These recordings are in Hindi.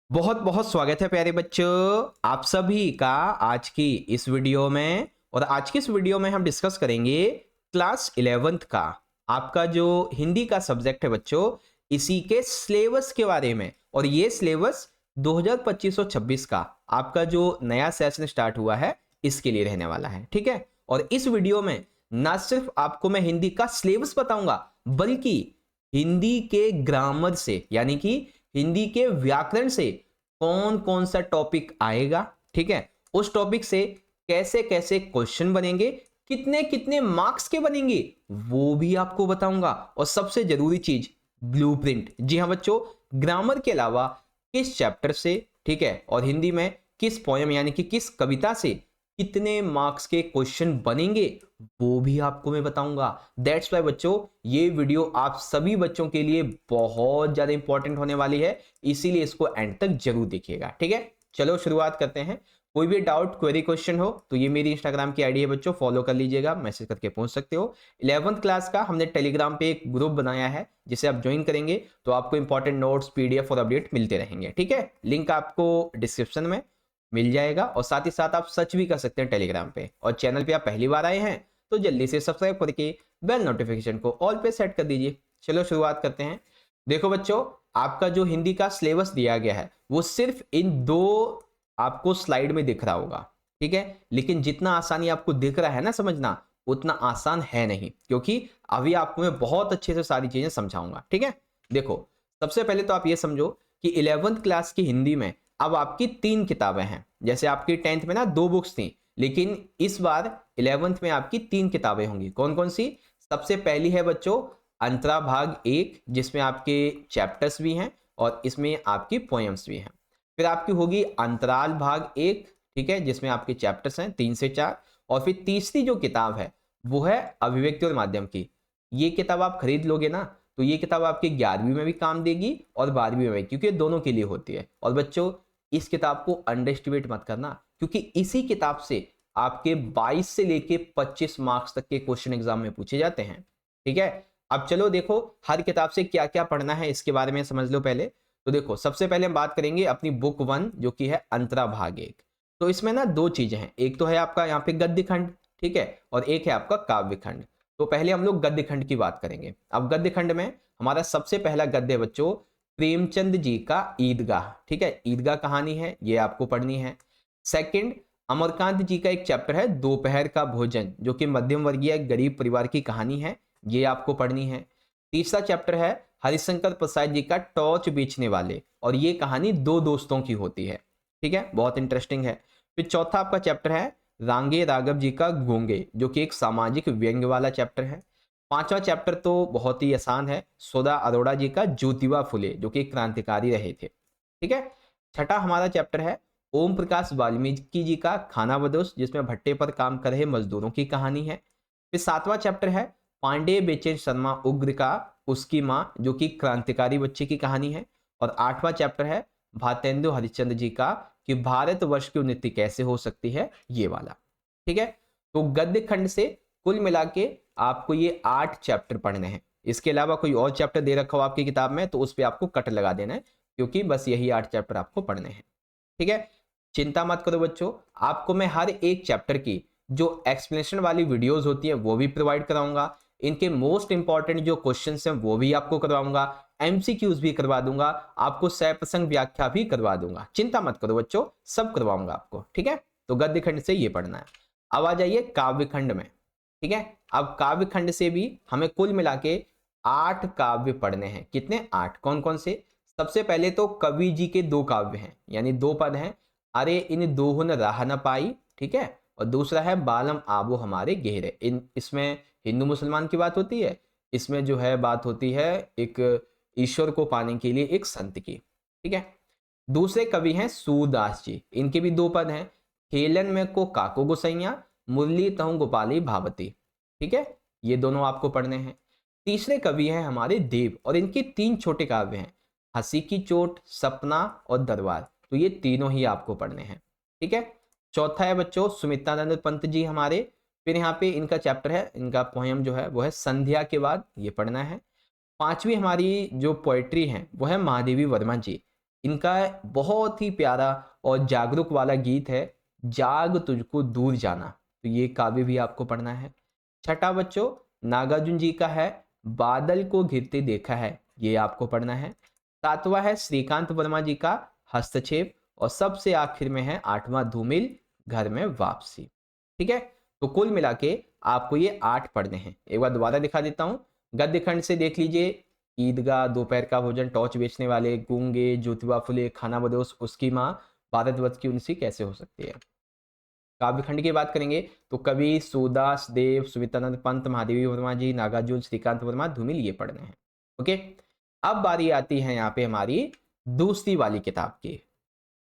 बहुत बहुत स्वागत है प्यारे बच्चों आप सभी का आज की इस वीडियो में। और आज की इस वीडियो में हम डिस्कस करेंगे क्लास 11th का आपका जो हिंदी का सब्जेक्ट है बच्चों, इसी के सिलेबस के बारे में। और ये सिलेबस 2025-26 का आपका जो नया सेशन स्टार्ट हुआ है इसके लिए रहने वाला है, ठीक है। और इस वीडियो में ना सिर्फ आपको मैं हिंदी का सिलेबस बताऊंगा, बल्कि हिंदी के ग्रामर से यानी कि हिंदी के व्याकरण से कौन कौन सा टॉपिक आएगा, ठीक है, उस टॉपिक से कैसे कैसे क्वेश्चन बनेंगे, कितने कितने मार्क्स के बनेंगे, वो भी आपको बताऊंगा। और सबसे जरूरी चीज ब्लूप्रिंट। जी हाँ बच्चों, ग्रामर के अलावा किस चैप्टर से, ठीक है, और हिंदी में किस पोयम यानी कि किस कविता से कितने मार्क्स के क्वेश्चन बनेंगे वो भी आपको मैं बताऊंगा। दैट्स वाई बच्चों, ये वीडियो आप सभी बच्चों के लिए बहुत ज्यादा इंपॉर्टेंट होने वाली है, इसीलिए इसको एंड तक जरूर देखिएगा, ठीक है। चलो शुरुआत करते हैं। कोई भी डाउट क्वेरी क्वेश्चन हो तो ये मेरी इंस्टाग्राम की आईडी है बच्चों, फॉलो कर लीजिएगा, मैसेज करके पहुंच सकते हो। 11th क्लास का हमने टेलीग्राम पे एक ग्रुप बनाया है, जिसे आप ज्वाइन करेंगे तो आपको इंपॉर्टेंट नोट्स पीडीएफ और अपडेट मिलते रहेंगे, ठीक है। लिंक आपको डिस्क्रिप्शन में मिल जाएगा। और साथ ही साथ आप सर्च भी कर सकते हैं टेलीग्राम पे। और चैनल पे आप पहली बार आए हैं तो जल्दी से सब्सक्राइब करके बेल नोटिफिकेशन को ऑल पे सेट कर दीजिए। चलो शुरुआत करते हैं। देखो बच्चों, आपका जो हिंदी का सिलेबस दिया गया है वो सिर्फ इन दो आपको स्लाइड में दिख रहा होगा, ठीक है। लेकिन जितना आसानी आपको दिख रहा है ना समझना, उतना आसान है नहीं, क्योंकि अभी आपको मैं बहुत अच्छे से सारी चीजें समझाऊंगा, ठीक है। देखो, सबसे पहले तो आप ये समझो कि 11th क्लास की हिंदी में अब आपकी 3 किताबें हैं। जैसे आपकी 10th में ना 2 बुक्स थी, लेकिन इस बार 11th में आपकी 3 किताबें होंगी। कौन कौन सी? सबसे पहली है बच्चों अंतरा भाग 1, जिसमें आपके चैप्टर्स भी हैं और इसमें आपकी पोएम्स भी हैं। फिर आपकी होगी अंतराल भाग 1, ठीक है, जिसमें आपके चैप्टर्स हैं 3 से 4। और फिर तीसरी जो किताब है वो है अभिव्यक्ति और माध्यम की। ये किताब आप खरीद लोगे ना तो ये किताब आपके 11वीं में भी काम देगी और 12वीं में, क्योंकि दोनों के लिए होती है। और बच्चों, इस किताब को अंडर एस्टिमेट मत करना, क्योंकि इसी किताब से आपके 22 से लेके 25 मार्क्स तक के क्वेश्चन एग्जाम में पूछे जाते हैं, ठीक है। अब चलो देखो, हर किताब से क्या क्या पढ़ना है इसके बारे में समझ लो पहले। तो देखो, सबसे पहले हम बात करेंगे अपनी बुक 1 जो कि है अंतरा भाग 1। तो इसमें ना 2 चीजें हैं, एक तो है आपका यहाँ पे गद्य खंड, ठीक है, और एक है आपका काव्य खंड। तो पहले हम लोग गद्य खंड की बात करेंगे। अब गद्य खंड में हमारा सबसे पहला गद्य है बच्चों प्रेमचंद जी का ईदगाह, ठीक है, ईदगाह कहानी है, ये आपको पढ़नी है। सेकंड, अमरकांत जी का एक चैप्टर है दोपहर का भोजन, जो कि मध्यम वर्गीय गरीब परिवार की कहानी है, ये आपको पढ़नी है। तीसरा चैप्टर है हरिशंकर प्रसाद जी का टॉर्च बेचने वाले, और ये कहानी 2 दोस्तों की होती है, ठीक है, बहुत इंटरेस्टिंग है। फिर चौथा आपका चैप्टर है रांगे राघव जी का गूंगे, जो कि एक सामाजिक व्यंग्य वाला चैप्टर है। पांचवा चैप्टर तो बहुत ही आसान है, सुधा अरोड़ा जी का ज्योतिबा फुले, जो कि एक क्रांतिकारी रहे थे, ठीक है। छठा हमारा चैप्टर है ओम प्रकाश वाल्मीकि जी का खानाबदोश, जिसमें भट्टे पर काम कर रहे मजदूरों की कहानी है। फिर सातवां चैप्टर है पांडे बेचन शर्मा उग्र का उसकी माँ, जो कि क्रांतिकारी बच्चे की कहानी है। और आठवां चैप्टर है भातेंदु हरिश्चंद्र जी का कि भारतवर्ष की उन्नति कैसे हो सकती है, ये वाला, ठीक है। तो गद्य खंड से कुल मिला के आपको ये 8 चैप्टर पढ़ने हैं। इसके अलावा कोई और चैप्टर दे रखा हो आपकी किताब में तो उस पर आपको कट लगा देना है, क्योंकि बस यही 8 चैप्टर आपको पढ़ने हैं, ठीक है। चिंता मत करो बच्चों, आपको मैं हर एक चैप्टर की जो एक्सप्लेनेशन वाली वीडियोस होती है वो भी प्रोवाइड कराऊंगा। इनके मोस्ट इंपॉर्टेंट जो क्वेश्चंस हैं वो भी आपको करवाऊंगा, एमसीक्यूज भी करवा दूंगा, आपको सह प्रसंग व्याख्या भी करवा दूंगा। चिंता मत करो बच्चों, सब करवाऊंगा आपको, ठीक है। तो गद्य खंड से ये पढ़ना है। अब आ जाइए काव्य खंड में, ठीक है। अब काव्य खंड से भी हमें कुल मिला के 8 काव्य पढ़ने हैं। कितने? 8। कौन कौन से? सबसे पहले तो कवि जी के 2 काव्य हैं, यानी 2 पद हैं, अरे इन दोहुन राह न पाई, ठीक है। और दूसरा है बालम आबो हमारे गहरे। इसमें हिंदू मुसलमान की बात होती है, इसमें जो है बात होती है एक ईश्वर को पाने के लिए एक संत की, ठीक है। दूसरे कवि हैं सूरदास जी, इनके भी 2 पद हैं, खेलन में को काको गोसैया मुरली तहु गोपाली भावती, ठीक है, ये दोनों आपको पढ़ने हैं। तीसरे कवि हैं हमारे देव, और इनके 3 छोटे काव्य हैं, हंसी की चोट, सपना और दरबार, तो ये तीनों ही आपको पढ़ने हैं, ठीक है। चौथा है बच्चों सुमित्रानंद पंत जी हमारे, फिर यहाँ पे इनका चैप्टर है, इनका पोयम जो है वो है संध्या के बाद, ये पढ़ना है। पांचवी हमारी जो पोएट्री है वो है महादेवी वर्मा जी, इनका बहुत ही प्यारा और जागरूक वाला गीत है, जाग तुझको दूर जाना। तो ये काव्य भी आपको पढ़ना है। छठा बच्चों, नागार्जुन जी का है बादल को घिरते देखा है, ये आपको पढ़ना है। सातवां है श्रीकांत वर्मा जी का हस्तक्षेप, और सबसे आखिर में है आठवां धूमिल घर में वापसी। ठीक है, तो कुल मिला के आपको ये 8 पढ़ने हैं। एक बार दोबारा दिखा देता हूं, गद्य खंड से देख लीजिए, ईदगाह, दोपहर का भोजन, टॉर्च बेचने वाले, गूंगे, ज्योतिबा फुले, खाना बदोश, उसकी माँ, भारतवर्ष की उनसी कैसे हो सकती है। काव्यखंड की बात करेंगे तो कवि सूरदास, देव, सुवितानंद पंत, महादेवी वर्मा जी, नागार्जुन, श्रीकांत वर्मा, धूमिल, ये पढ़ने हैं। ओके, अब बारी आती है यहाँ पे हमारी दूसरी वाली किताब की।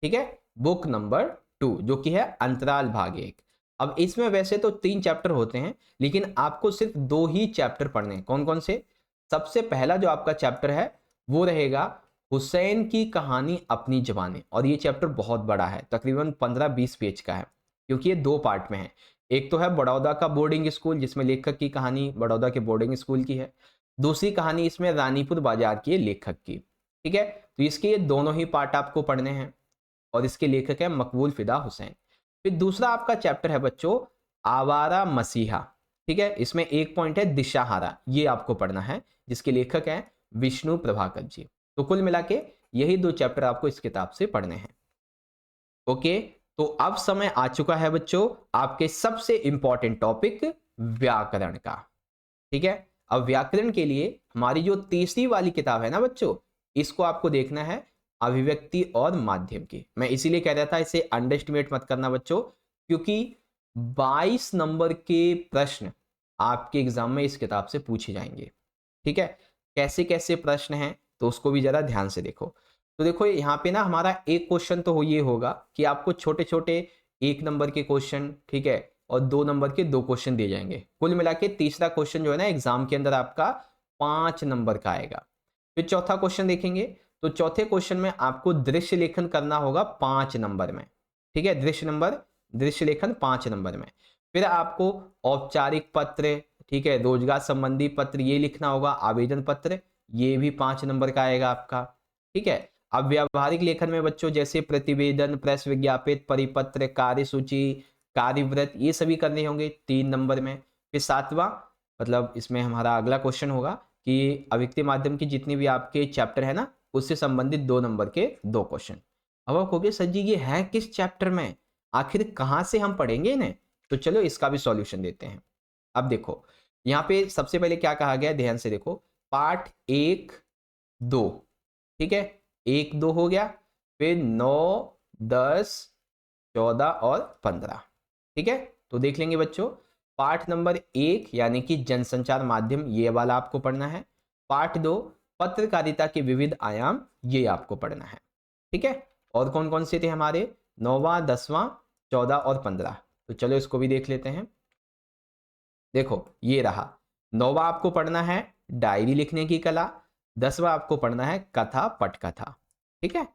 ठीक है, बुक नंबर 2 जो कि है अंतराल भाग 1। अब इसमें वैसे तो 3 चैप्टर होते हैं, लेकिन आपको सिर्फ 2 ही चैप्टर पढ़ने हैं। कौन कौन से? सबसे पहला जो आपका चैप्टर है वो रहेगा हुसैन की कहानी अपनी ज़बानी, और ये चैप्टर बहुत बड़ा है, तकरीबन 15-20 पेज का है, क्योंकि ये 2 पार्ट में है। एक तो है बड़ौदा का बोर्डिंग स्कूल, जिसमें लेखक की कहानी बड़ौदा के बोर्डिंग स्कूल की है। दूसरी कहानी इसमें रानीपुर बाजार की है लेखक की। ठीक है, तो इसके ये दोनों ही पार्ट आपको पढ़ने हैं, और इसके लेखक है मकबूल फिदा हुसैन। फिर दूसरा आपका चैप्टर है बच्चों आवारा मसीहा। ठीक है, इसमें एक पॉइंट है दिशाहारा, ये आपको पढ़ना है, जिसके लेखक हैं विष्णु प्रभाकर जी। तो कुल मिला के यही 2 चैप्टर आपको इस किताब से पढ़ने हैं। ओके, तो अब समय आ चुका है बच्चों आपके सबसे इंपॉर्टेंट टॉपिक व्याकरण का। ठीक है, अब व्याकरण के लिए हमारी जो तीसरी वाली किताब है ना बच्चों, इसको आपको देखना है अभिव्यक्ति और माध्यम की। मैं इसीलिए कह रहा था इसे अंडर एस्टिमेट मत करना बच्चों, क्योंकि 22 नंबर के प्रश्न आपके एग्जाम में इस किताब से पूछे जाएंगे। ठीक है, कैसे कैसे प्रश्न हैं तो उसको भी जरा ध्यान से देखो। तो देखो यहाँ पे ना हमारा एक क्वेश्चन तो ये होगा कि आपको छोटे छोटे 1 नंबर के क्वेश्चन, ठीक है, और 2 नंबर के 2 क्वेश्चन दिए जाएंगे। कुल मिला के तीसरा क्वेश्चन जो है ना एग्जाम के अंदर आपका 5 नंबर का आएगा। फिर चौथा क्वेश्चन देखेंगे तो चौथे क्वेश्चन में आपको दृश्य लेखन करना होगा 5 नंबर में। ठीक है, दृश्य लेखन 5 नंबर में। फिर आपको औपचारिक पत्र, ठीक है, रोजगार संबंधी पत्र ये लिखना होगा, आवेदन पत्र, ये भी 5 नंबर का आएगा आपका। ठीक है, अब व्यावहारिक लेखन में बच्चों जैसे प्रतिवेदन, प्रेस विज्ञापित, परिपत्र, कार्यसूची, कार्यव्रत, ये सभी करने होंगे 3 नंबर में। फिर 7वां, मतलब इसमें हमारा अगला क्वेश्चन होगा कि अभिव्यक्ति माध्यम की जितनी भी आपके चैप्टर है ना, उससे संबंधित 2 नंबर के 2 क्वेश्चन। अब आप कहोगे सर जी ये है किस चैप्टर में, आखिर कहाँ से हम पढ़ेंगे इन्हें? तो चलो इसका भी सॉल्यूशन देते हैं। अब देखो यहाँ पे सबसे पहले क्या कहा गया है, ध्यान से देखो, पाठ 1, 2, ठीक है, 1, 2 हो गया, फिर 9, 10, 14 और 15। ठीक है, तो देख लेंगे बच्चों, पाठ नंबर 1 यानी कि जनसंचार माध्यम, ये वाला आपको पढ़ना है। पाठ 2 पत्रकारिता के विविध आयाम, ये आपको पढ़ना है। ठीक है, और कौन कौन से थे हमारे, 9वां, 10वां, 14 और 15। तो चलो इसको भी देख लेते हैं। देखो ये रहा, 9वां आपको पढ़ना है डायरी लिखने की कला, 10वां आपको पढ़ना है कथा पटकथा। ठीक है,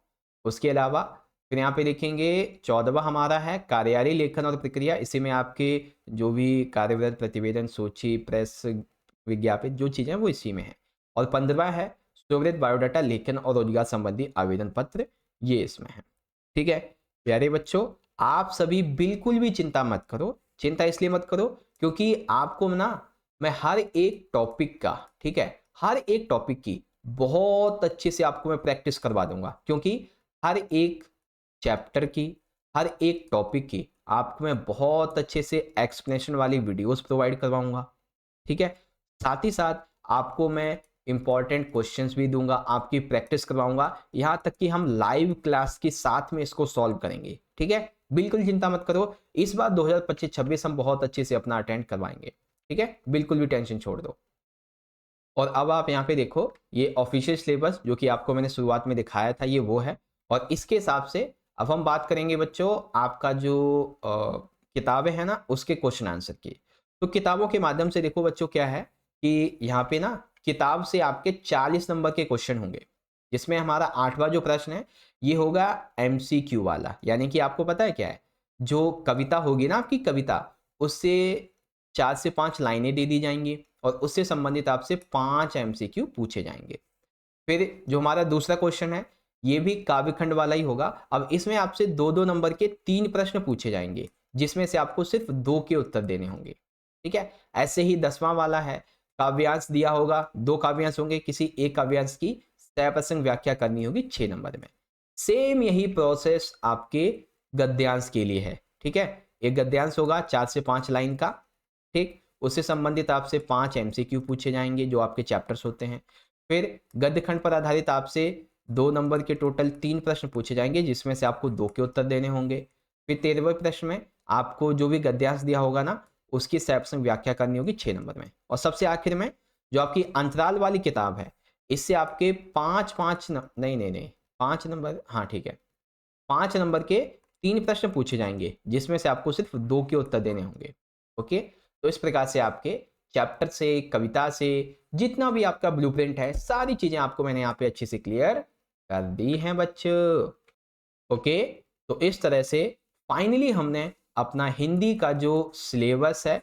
उसके अलावा फिर यहाँ पे देखेंगे 14वां हमारा है कार्यालय लेखन और प्रक्रिया, इसी में आपके जो भी कार्यव्रत, प्रतिवेदन, सूची, प्रेस विज्ञापित जो चीज़ें वो इसी में है। और 15वां है सुवृत बायोडाटा लेखन और रोजगार संबंधी आवेदन पत्र, ये इसमें है। ठीक है प्यारे बच्चों, आप सभी बिल्कुल भी चिंता मत करो। चिंता इसलिए मत करो क्योंकि आपको ना मैं हर एक टॉपिक का, ठीक है, हर एक टॉपिक की बहुत अच्छे से आपको मैं प्रैक्टिस करवा दूंगा, क्योंकि हर एक चैप्टर की, हर एक टॉपिक की आपको मैं बहुत अच्छे से एक्सप्लेनेशन वाली वीडियोस प्रोवाइड करवाऊंगा। ठीक है, साथ ही साथ आपको मैं इंपॉर्टेंट क्वेश्चंस भी दूंगा, आपकी प्रैक्टिस करवाऊंगा, यहाँ तक कि हम लाइव क्लास के साथ में इसको सॉल्व करेंगे। ठीक है, बिल्कुल चिंता मत करो, इस बार 2025-26 हम बहुत अच्छे से अपना अटेंड करवाएंगे। ठीक है, बिल्कुल भी टेंशन छोड़ दो। और अब आप यहाँ पे देखो, ये ऑफिशियल सिलेबस जो कि आपको मैंने शुरुआत में दिखाया था, ये वो है। और इसके हिसाब से अब हम बात करेंगे बच्चों आपका जो किताबें हैं ना, उसके क्वेश्चन आंसर की। तो किताबों के माध्यम से देखो बच्चों क्या है कि यहाँ पे ना किताब से आपके 40 नंबर के क्वेश्चन होंगे, जिसमें हमारा 8वां जो प्रश्न है ये होगा MCQ वाला, यानी कि आपको पता है क्या है, जो कविता होगी ना आपकी कविता, उससे 4 से 5 लाइनें दे दी जाएंगी और उससे संबंधित आपसे 5 MCQ पूछे जाएंगे। फिर जो हमारा दूसरा क्वेश्चन है ये भी काव्यखंड वाला ही होगा। अब इसमें आपसे 2-2 नंबर के 3 प्रश्न पूछे जाएंगे, जिसमें से आपको सिर्फ 2 के उत्तर देने होंगे। ठीक है, ऐसे ही 10वां वाला है, काव्यांश दिया होगा, 2 काव्यांश होंगे, किसी एक काव्यांश की सप्रसंग व्याख्या करनी होगी 6 नंबर में। सेम यही प्रोसेस आपके गद्यांश के लिए है। ठीक है, एक गद्यांश होगा 4 से 5 लाइन का। ठीक, उससे संबंधित आपसे 5 एमसीक्यू पूछे जाएंगे जो आपके चैप्टर्स होते हैं। फिर गद्य खंड पर आधारित आपसे 2 नंबर के टोटल 3 प्रश्न पूछे जाएंगे, जिसमें से आपको 2 के उत्तर देने होंगे। फिर 13वें प्रश्न में आपको जो भी गद्यांश दिया होगा ना, उसकी सप्रसंग व्याख्या करनी होगी 6 नंबर में। और सबसे आखिर में जो आपकी अंतराल वाली किताब है, इससे आपके 5 नहीं 5 नंबर, हाँ ठीक है, 5 नंबर के 3 प्रश्न पूछे जाएंगे, जिसमें से आपको सिर्फ 2 के उत्तर देने होंगे। ओके, तो इस प्रकार से आपके चैप्टर से, कविता से, जितना भी आपका ब्लूप्रिंट है, सारी चीजें आपको मैंने यहाँ पे अच्छे से क्लियर कर दी हैं बच्चों। ओके, तो इस तरह से फाइनली हमने अपना हिंदी का जो सिलेबस है,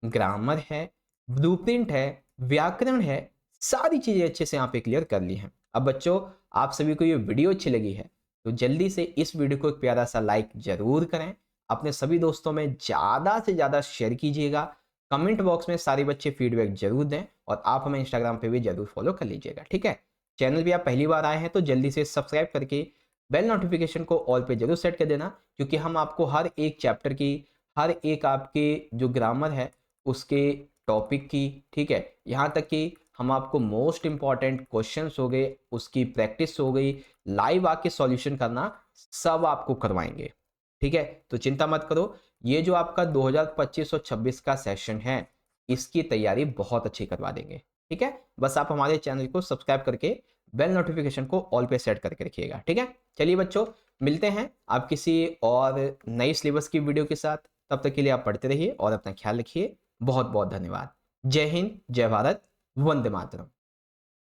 ग्रामर है, ब्लूप्रिंट है, व्याकरण है, सारी चीजें अच्छे से यहाँ पे क्लियर कर ली हैं। अब बच्चों, आप सभी को ये वीडियो अच्छी लगी है तो जल्दी से इस वीडियो को एक प्यारा सा लाइक जरूर करें, अपने सभी दोस्तों में ज़्यादा से ज़्यादा शेयर कीजिएगा, कमेंट बॉक्स में सारे बच्चे फीडबैक जरूर दें, और आप हमें इंस्टाग्राम पे भी जरूर फॉलो कर लीजिएगा। ठीक है, चैनल भी आप पहली बार आए हैं तो जल्दी से सब्सक्राइब करके बेल नोटिफिकेशन को ऑल पे जरूर सेट कर देना, क्योंकि हम आपको हर एक चैप्टर की, हर एक आपके जो ग्रामर है उसके टॉपिक की, ठीक है, यहाँ तक कि हम आपको मोस्ट इंपॉर्टेंट क्वेश्चंस हो गए, उसकी प्रैक्टिस हो गई, लाइव आके सॉल्यूशन करना, सब आपको करवाएंगे। ठीक है, तो चिंता मत करो, ये जो आपका 2025 और 26 का सेशन है, इसकी तैयारी बहुत अच्छी करवा देंगे। ठीक है, बस आप हमारे चैनल को सब्सक्राइब करके बेल नोटिफिकेशन को ऑल पे सेट करके रखिएगा। ठीक है, चलिए बच्चों, मिलते हैं आप किसी और नई सिलेबस की वीडियो के साथ। तब तक के लिए आप पढ़ते रहिए और अपना ख्याल रखिए। बहुत बहुत धन्यवाद। जय हिंद, जय भारत, वंदे मातरम।